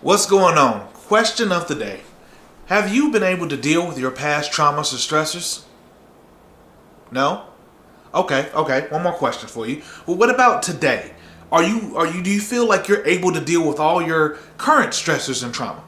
What's going on? Question of the day. Have you been able to deal with your past traumas or stressors? No? Okay. One more question for you. Well, what about today? Do you feel like you're able to deal with all your current stressors and trauma?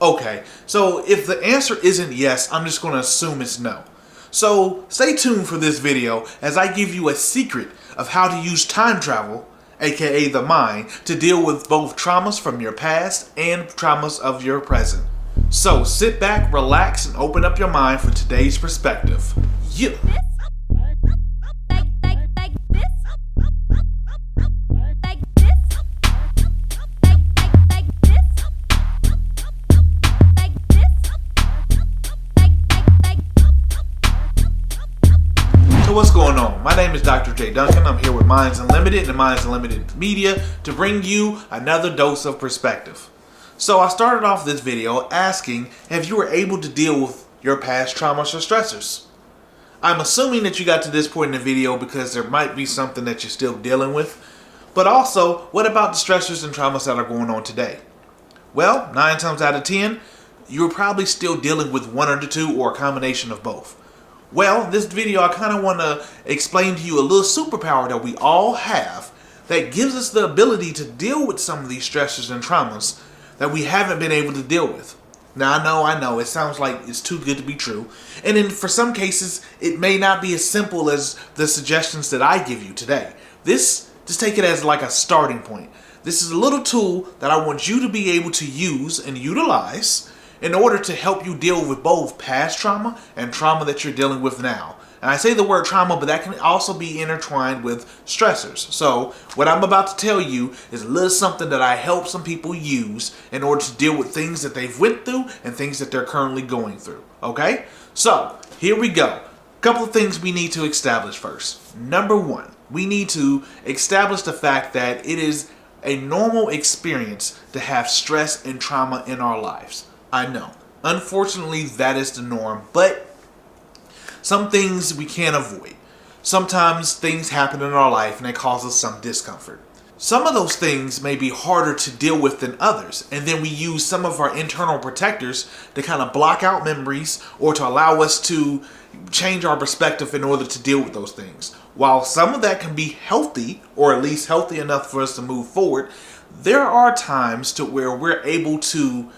Okay. So if the answer isn't yes, I'm just going to assume it's no. So stay tuned for this video as I give you a secret of how to use time travel, aka the mind, to deal with both traumas from your past and traumas of your present. So sit back, relax, and open up your mind for today's perspective. Yeah. So what's going on? My name is Dr. Duncan. I'm here with Unltd and Unltd Media to bring you another dose of perspective. So I started off this video asking if you were able to deal with your past traumas or stressors. I'm assuming that you got to this point in the video because there might be something that you're still dealing with. But also, what about the stressors and traumas that are going on today? Well, 9 times out of 10, you're probably still dealing with one or the two or a combination of both. Well, this video I kind of want to explain to you a little superpower that we all have that gives us the ability to deal with some of these stressors and traumas that we haven't been able to deal with. Now, I know, it sounds like it's too good to be true. And then for some cases, it may not be as simple as the suggestions that I give you today. Just take it as like a starting point. This is a little tool that I want you to be able to use and utilize in order to help you deal with both past trauma and trauma that you're dealing with now. And I say the word trauma, but that can also be intertwined with stressors. So what I'm about to tell you is a little something that I help some people use in order to deal with things that they've went through and things that they're currently going through. Okay? So here we go. A couple of things we need to establish first. Number one, we need to establish the fact that it is a normal experience to have stress and trauma in our lives. I know. Unfortunately, that is the norm, but some things we can't avoid. Sometimes things happen in our life and they cause us some discomfort. Some of those things may be harder to deal with than others, and then we use some of our internal protectors to kind of block out memories or to allow us to change our perspective in order to deal with those things. While some of that can be healthy, or at least healthy enough for us to move forward, there are times to where we're able to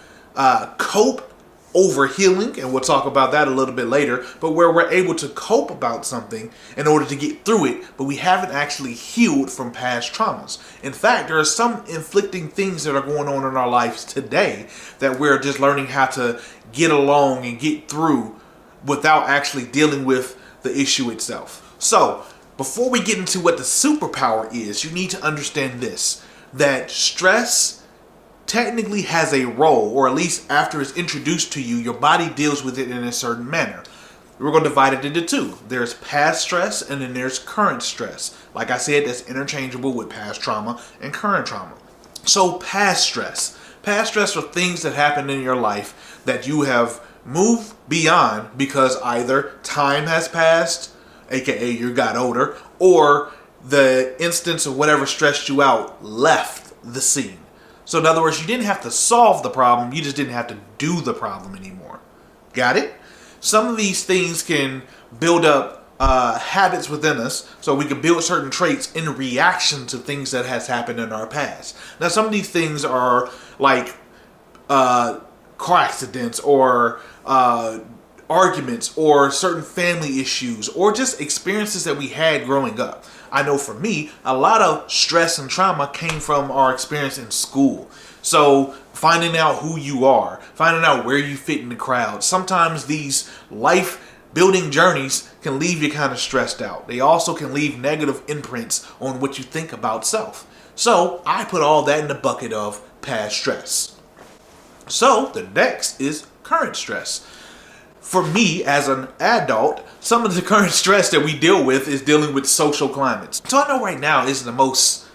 cope over healing, and we'll talk about that a little bit later, but where we're able to cope about something in order to get through it, but we haven't actually healed from past traumas. In fact, there are some inflicting things that are going on in our lives today that we're just learning how to get along and get through without actually dealing with the issue itself. So, before we get into what the superpower is, you need to understand this, that stress technically has a role, or at least after it's introduced to you, your body deals with it in a certain manner. We're going to divide it into two. There's past stress and then there's current stress. Like I said, that's interchangeable with past trauma and current trauma. So past stress. Past stress are things that happen in your life that you have moved beyond because either time has passed, aka you got older, or the instance of whatever stressed you out left the scene. So in other words, you didn't have to solve the problem, you just didn't have to do the problem anymore. Got it? Some of these things can build up habits within us, so we can build certain traits in reaction to things that has happened in our past. Now some of these things are like car accidents or arguments or certain family issues or just experiences that we had growing up. I know for me, a lot of stress and trauma came from our experience in school. So finding out who you are, finding out where you fit in the crowd. Sometimes these life building journeys can leave you kind of stressed out. They also can leave negative imprints on what you think about self. So I put all that in the bucket of past stress. So the next is current stress. For me, as an adult, some of the current stress that we deal with is dealing with social climates. So I know right now isn't the most,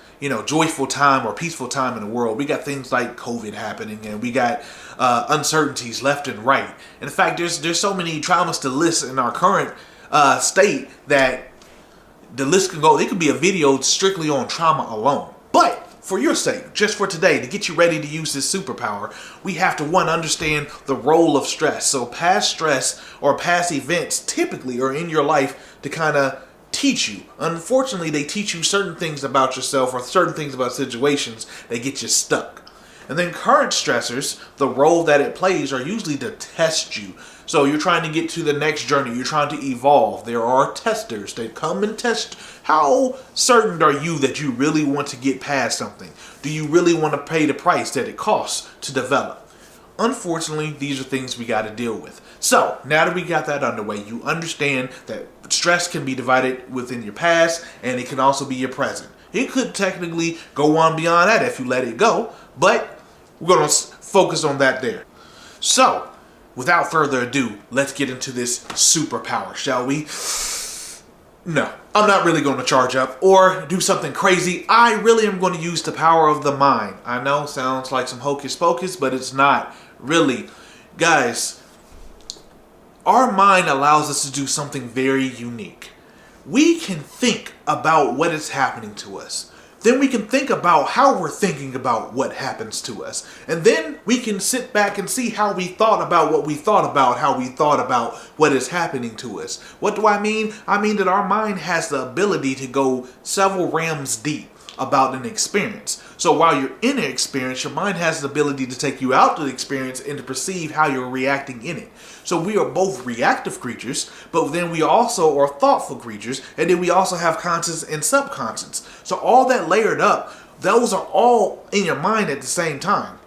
joyful time or peaceful time in the world. We got things like COVID happening, and we got uncertainties left and right. And in fact, there's so many traumas to list in our current state that the list can go. It could be a video strictly on trauma alone. But for your sake, just for today, to get you ready to use this superpower, we have to, one, understand the role of stress. So past stress or past events typically are in your life to kind of teach you. Unfortunately, they teach you certain things about yourself or certain things about situations that get you stuck. And then current stressors, the role that it plays are usually to test you. So you're trying to get to the next journey. You're trying to evolve. There are testers that come and test. How certain are you that you really want to get past something? Do you really want to pay the price that it costs to develop? Unfortunately, these are things we got to deal with. So now that we got that underway, you understand that stress can be divided within your past and it can also be your present. It could technically go on beyond that if you let it go, but we're going to focus on that there. So, without further ado, let's get into this superpower, shall we? No, I'm not really going to charge up or do something crazy. I really am going to use the power of the mind. I know, sounds like some hocus pocus, but it's not really. Guys, our mind allows us to do something very unique. We can think about what is happening to us. Then we can think about how we're thinking about what happens to us. And then we can sit back and see how we thought about what we thought about, how we thought about what is happening to us. What do I mean? I mean that our mind has the ability to go several realms deep about an experience. So while you're in an experience, your mind has the ability to take you out to the experience and to perceive how you're reacting in it. So we are both reactive creatures, but then we also are thoughtful creatures, and then we also have conscious and subconscious. So all that layered up, those are all in your mind at the same time.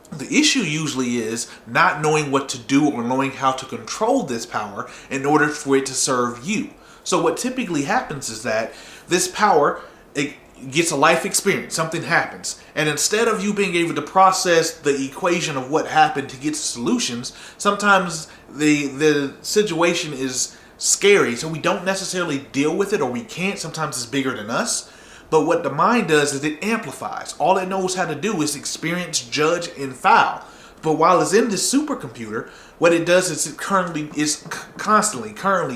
The issue usually is not knowing what to do or knowing how to control this power in order for it to serve you. So what typically happens is that this power, it gets a life experience, something happens, and instead of you being able to process the equation of what happened to get to solutions, sometimes the situation is scary, so we don't necessarily deal with it, or we can't. Sometimes it's bigger than us. But what the mind does is it amplifies. All it knows how to do is experience, judge, and file. But while it's in this supercomputer, what it does is it currently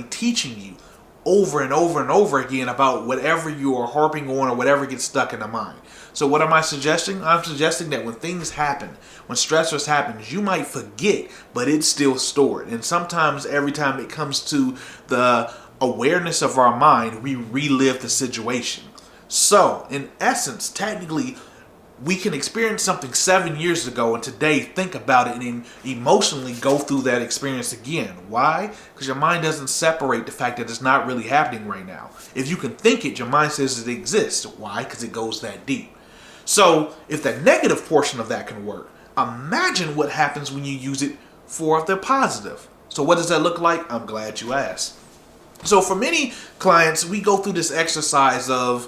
teaching you over and over and over again about whatever you are harping on or whatever gets stuck in the mind. So what am I suggesting? I'm suggesting that when things happen, when stressors happen, you might forget, but it's still stored. And sometimes every time it comes to the awareness of our mind, we relive the situation. So in essence, technically, we can experience something 7 years ago and today think about it and emotionally go through that experience again. Why? Because your mind doesn't separate the fact that it's not really happening right now. If you can think it, your mind says it exists. Why? Because it goes that deep. So if the negative portion of that can work, imagine what happens when you use it for the positive. So what does that look like? I'm glad you asked. So for many clients, we go through this exercise of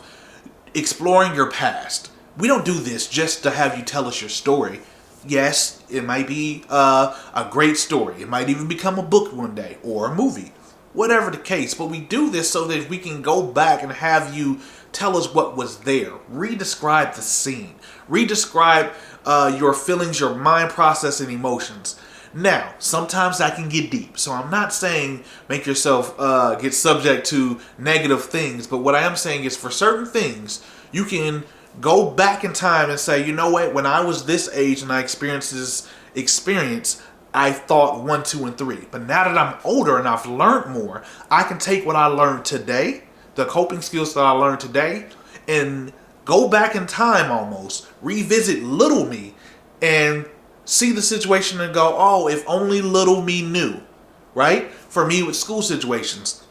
exploring your past. We don't do this just to have you tell us your story. Yes, it might be a great story. It might even become a book one day or a movie, whatever the case. But we do this so that we can go back and have you tell us what was there. Redescribe the scene. Redescribe your feelings, your mind process, and emotions. Now, sometimes that can get deep. So I'm not saying make yourself get subject to negative things. But what I am saying is for certain things, you can go back in time and say, you know what, when I was this age and I experienced this experience, I thought 1, 2, and 3. But now that I'm older and I've learned more, I can take what I learned today, the coping skills that I learned today, and go back in time almost, revisit little me, and see the situation and go, oh, if only little me knew, right? For me with school situations,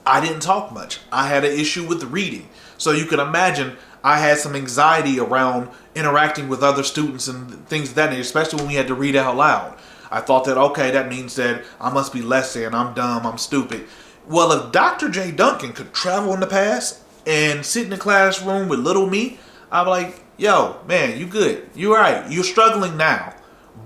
I didn't talk much. I had an issue with reading. So you can imagine I had some anxiety around interacting with other students and things of that nature, especially when we had to read out loud. I thought that, okay, that means that I must be less than, I'm dumb, I'm stupid. Well, if Dr. J. Duncan could travel in the past and sit in the classroom with little me, I'd be like, yo, man, you good. You're right. You're struggling now,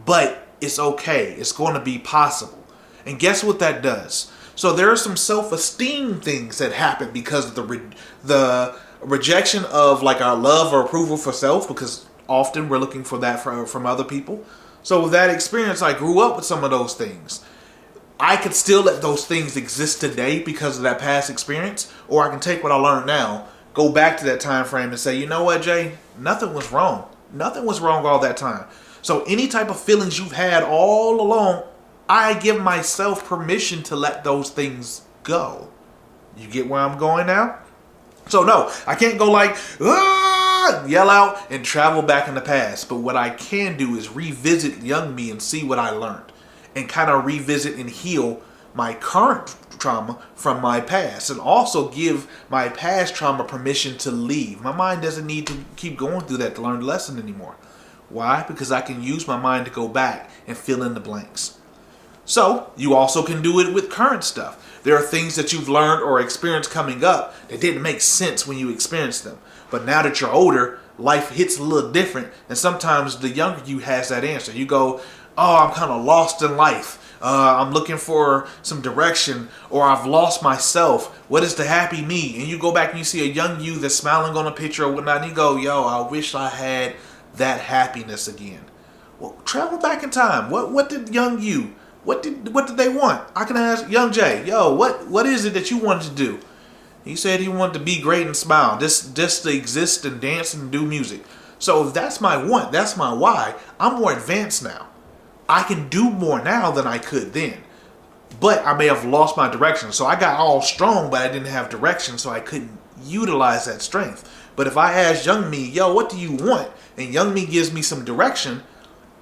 but it's okay. It's going to be possible. And guess what that does? So there are some self-esteem things that happen because of the rejection of like our love or approval for self, because often we're looking for that from other people. So with that experience, I grew up with some of those things. I could still let those things exist today because of that past experience, or I can take what I learned now, go back to that time frame and say, you know what, Jay, nothing was wrong. Nothing was wrong all that time. So any type of feelings you've had all along, I give myself permission to let those things go. You get where I'm going now? So no, I can't go like, yell out and travel back in the past. But what I can do is revisit young me and see what I learned. And kind of revisit and heal my current trauma from my past. And also give my past trauma permission to leave. My mind doesn't need to keep going through that to learn the lesson anymore. Why? Because I can use my mind to go back and fill in the blanks. So you also can do it with current stuff. There are things that you've learned or experienced coming up that didn't make sense when you experienced them. But now that you're older, life hits a little different. And sometimes the younger you has that answer. You go, oh, I'm kind of lost in life. I'm looking for some direction, or I've lost myself. What is the happy me? And you go back and you see a young you that's smiling on a picture or whatnot. And you go, yo, I wish I had that happiness again. Well, travel back in time. What did young you? What did they want? I can ask young Jay, yo, what is it that you wanted to do? He said he wanted to be great and smile, just to exist and dance and do music. So if that's my want, that's my why, I'm more advanced now. I can do more now than I could then. But I may have lost my direction. So I got all strong, but I didn't have direction, so I couldn't utilize that strength. But if I ask young me, yo, what do you want? And young me gives me some direction,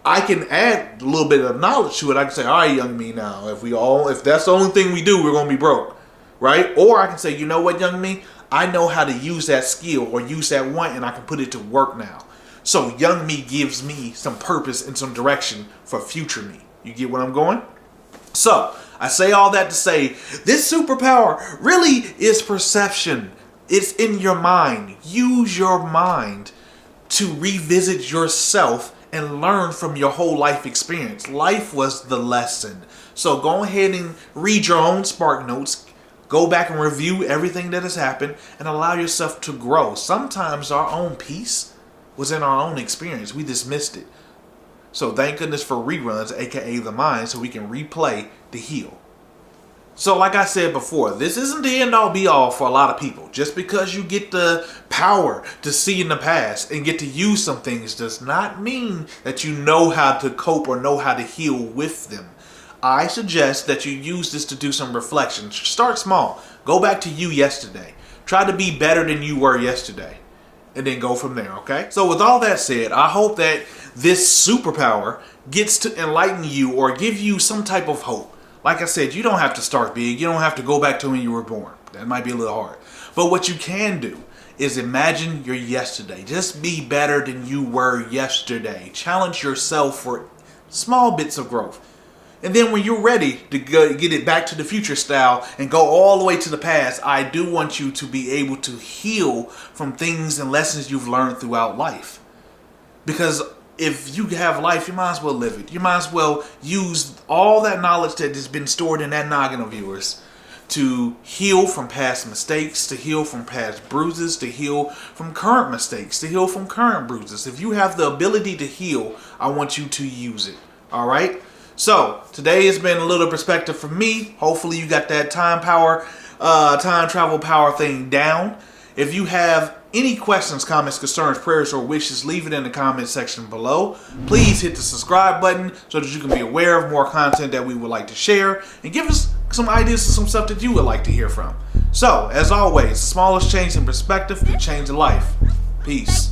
I can add a little bit of knowledge to it. I can say, all right, young me, now, if that's the only thing we do, we're going to be broke, right? Or I can say, you know what, young me, I know how to use that skill or use that want, and I can put it to work now. So young me gives me some purpose and some direction for future me. You get where I'm going? So I say all that to say, this superpower really is perception. It's in your mind. Use your mind to revisit yourself and learn from your whole life experience. Life was the lesson. So go ahead and read your own Spark Notes. Go back and review everything that has happened and allow yourself to grow. Sometimes our own peace was in our own experience. We dismissed it. So thank goodness for reruns, aka the mind, so we can replay to heal. So like I said before, this isn't the end all be all for a lot of people. Just because you get the power to see in the past and get to use some things does not mean that you know how to cope or know how to heal with them. I suggest that you use this to do some reflection. Start small. Go back to you yesterday. Try to be better than you were yesterday. And then go from there, okay? So with all that said, I hope that this superpower gets to enlighten you or give you some type of hope. Like I said, you don't have to start big. You don't have to go back to when you were born. That might be a little hard. But what you can do is imagine your yesterday. Just be better than you were yesterday. Challenge yourself for small bits of growth. And then when you're ready to go get it back to the future style and go all the way to the past, I do want you to be able to heal from things and lessons you've learned throughout life. Because if you have life, you might as well live it. You might as well use all that knowledge that has been stored in that noggin of yours to heal from past mistakes, to heal from past bruises, to heal from current mistakes, to heal from current bruises. If you have the ability to heal, I want you to use it. All right? So today has been a little perspective from me. Hopefully you got that time travel power thing down. If you have any questions, comments, concerns, prayers, or wishes, leave it in the comment section below. Please hit the subscribe button so that you can be aware of more content that we would like to share, and give us some ideas of some stuff that you would like to hear from. So, as always, the smallest change in perspective can change a life. Peace.